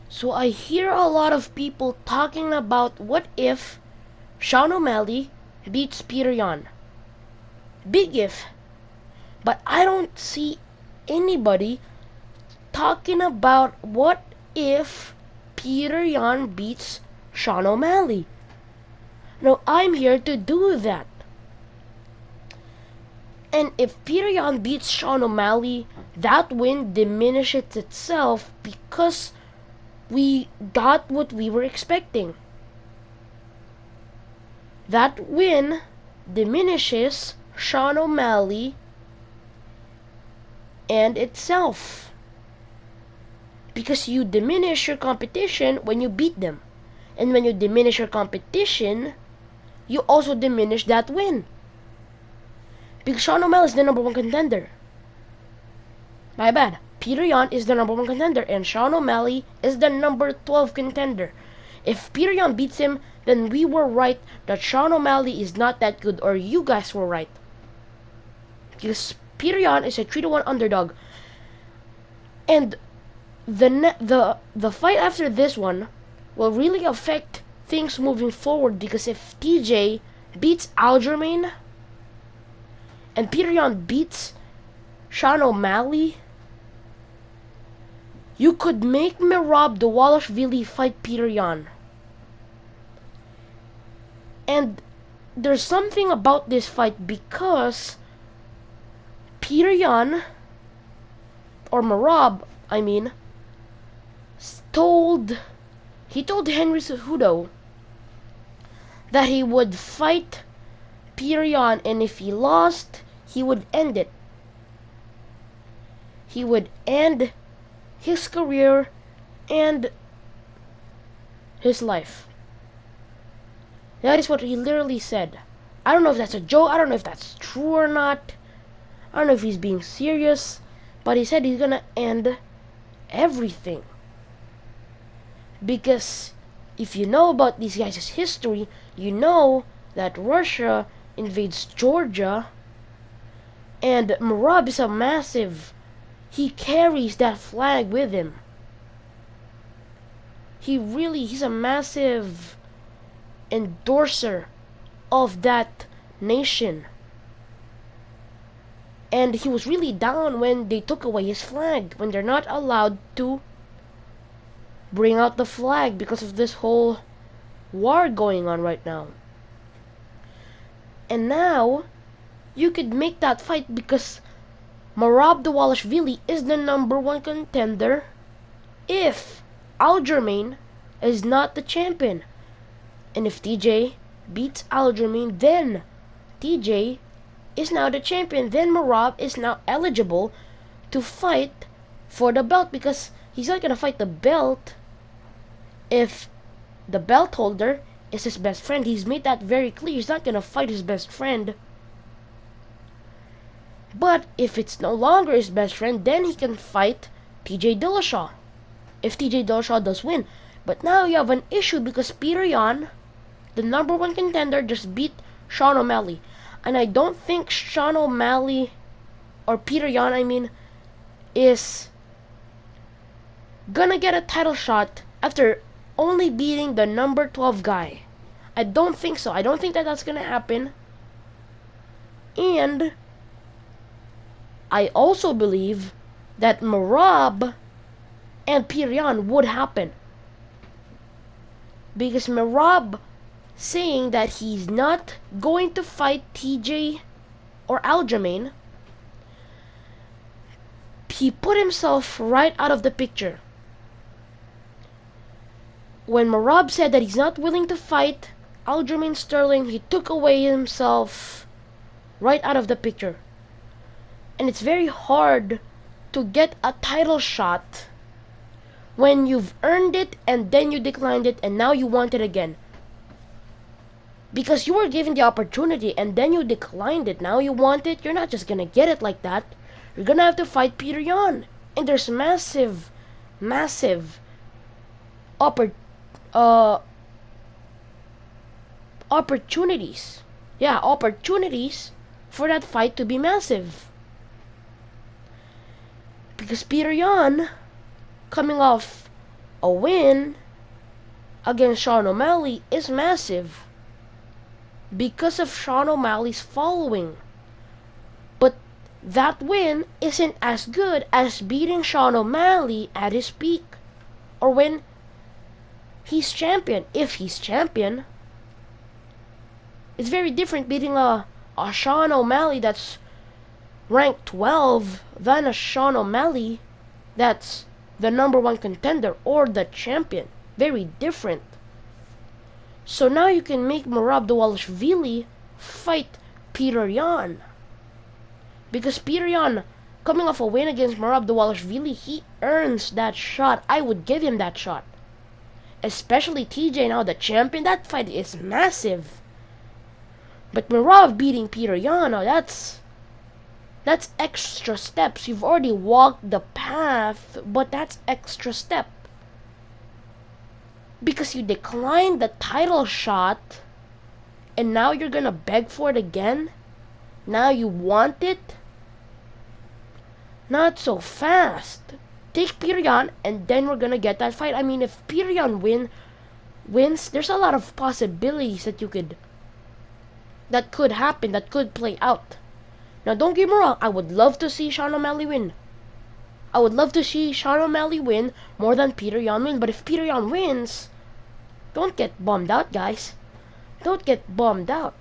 So I hear a lot of people talking about what if Sean O'Malley beats Petr Yan. Big if. But I don't see anybody talking about what if Petr Yan beats Sean O'Malley. No, I'm here to do that. And if Petr Yan beats Sean O'Malley, that win diminishes itself because we got what we were expecting. That win diminishes Sean O'Malley and itself. Because you diminish your competition when you beat them. And when you diminish your competition, you also diminish that win. Because Sean O'Malley is the number one contender. My bad. Petr Yan is the number one contender and Sean O'Malley is the number 12 contender. If Petr Yan beats him, then we were right that Sean O'Malley is not that good, or you guys were right. Because Petr Yan is a 3-1 underdog. And the fight after this one will really affect things moving forward, because if TJ beats Aljamain and Petr Yan beats Sean O'Malley, you could make Merab Dvalishvili fight Petr Yan. And there's something about this fight, because Petr Yan, or Merab, I mean, told Henry Cejudo that he would fight Petr Yan, and if he lost, he would end it. He would end his career and his life. That is what he literally said. I don't know if that's a joke, I don't know if that's true or not. I don't know if he's being serious, but he said he's gonna end everything. Because if you know about these guys' history, you know that Russia invades Georgia, and Merab is a massive, he carries that flag with him. He's a massive endorser of that nation. And he was really down when they took away his flag, when they're not allowed to bring out the flag because of this whole war going on right now. And now you could make that fight, because Merab Dvalishvili is the number one contender if Aljamain is not the champion. And if TJ beats Aljamain, then TJ is now the champion. Then Merab is now eligible to fight for the belt, because he's not gonna fight the belt if the belt holder is his best friend. He's made that very clear. He's not gonna fight his best friend. But if it's no longer his best friend, then he can fight TJ Dillashaw, if TJ Dillashaw does win. But now you have an issue, because Petr Yan, the number one contender, just beat Sean O'Malley. And I don't think Sean O'Malley, or Petr Yan I mean, is gonna get a title shot after only beating the number 12 guy. I don't think so. I don't think that that's gonna happen. And I also believe that Merab and Petr Yan would happen, because Merab saying that he's not going to fight TJ or Aljamain, he put himself right out of the picture. When Merab said that he's not willing to fight Aljamain Sterling, he took away himself right out of the picture. And it's very hard to get a title shot when you've earned it and then you declined it and now you want it again. Because you were given the opportunity and then you declined it. Now you want it. You're not just gonna get it like that. You're gonna have to fight Petr Yan. And there's massive opportunities. Yeah, opportunities for that fight to be massive. Because Petr Yan, coming off a win against Sean O'Malley is massive because of Sean O'Malley's following. But that win isn't as good as beating Sean O'Malley at his peak or when he's champion. If he's champion, it's very different beating a Sean O'Malley that's ranked 12 than a Sean O'Malley that's the #1 contender or the champion. Very different. So now you can make Merab Dvalishvili fight Petr Yan. Because Petr Yan, coming off a win against Merab Dvalishvili, he earns that shot. I would give him that shot. Especially TJ now the champion. That fight is massive. But Merab beating Petr Yan, now that's extra steps. You've already walked the path, but that's extra step. Because you declined the title shot, and now you're gonna beg for it again? Now you want it? Not so fast. Take Petr Yan, and then we're gonna get that fight. I mean, if Petr Yan wins, there's a lot of possibilities that could happen, that could play out. Now, don't get me wrong, I would love to see Sean O'Malley win. I would love to see Sean O'Malley win more than Petr Yan win. But if Petr Yan wins, don't get bummed out, guys. Don't get bummed out.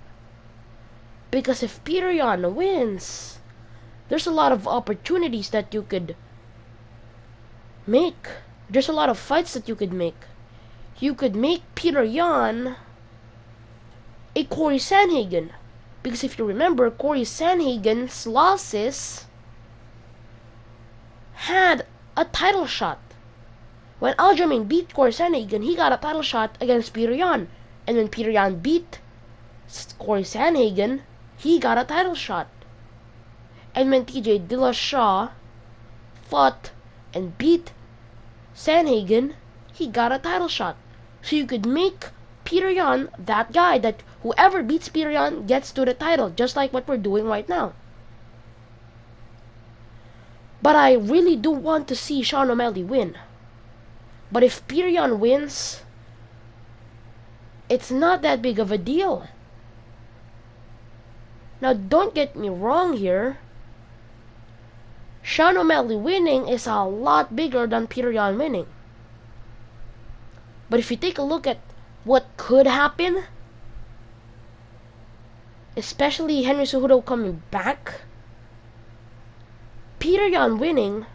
Because if Petr Yan wins, there's a lot of opportunities that you could make. There's a lot of fights that you could make. You could make Petr Yan a Corey Sandhagen. Because if you remember, Corey Sandhagen's losses had a title shot. When Aljamain beat Corey Sandhagen, he got a title shot against Petr Yan. And when Petr Yan beat Corey Sandhagen, he got a title shot. And when TJ Dillashaw fought and beat Sandhagen, he got a title shot. So you could make Petr Yan that guy that whoever beats Petr Yan gets to the title, just like what we're doing right now. But I really do want to see Sean O'Malley win. But if Petr Yan wins, it's not that big of a deal. Now, don't get me wrong here. Sean O'Malley winning is a lot bigger than Petr Yan winning. But if you take a look at what could happen, especially Henry Cejudo coming back, Petr Yan winning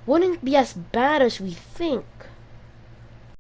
wouldn't be as bad as we think.